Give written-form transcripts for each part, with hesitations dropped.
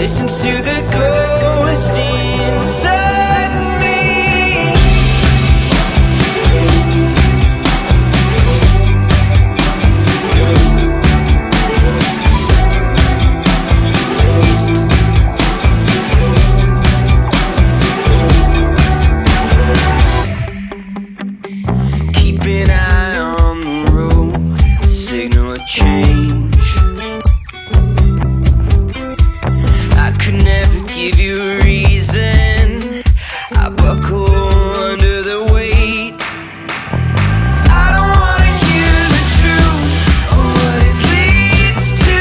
listens to the ghost inside me. Keep an eye on the road, signal a change. I could never give you a reason. I buckle under the weight. I don't wanna hear the truth or what it leads to.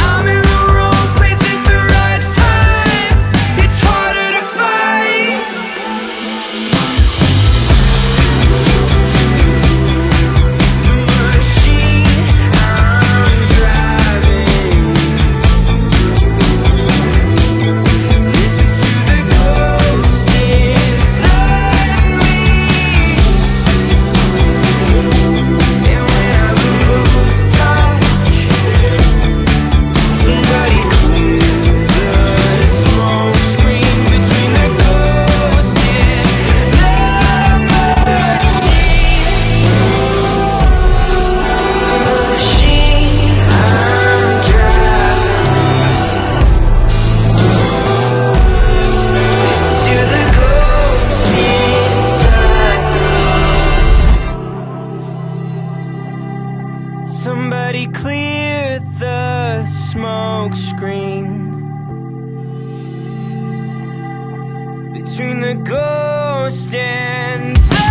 I'm in the wrong place at the right time. It's harder to fight. The machine I'm driving listens to the ghost inside me. And when I lose touch, somebody clear the smoke screen between the ghost and the machine. The machine I'm driving listens to the ghost inside me. Somebody clear the smoke screen between the ghost and the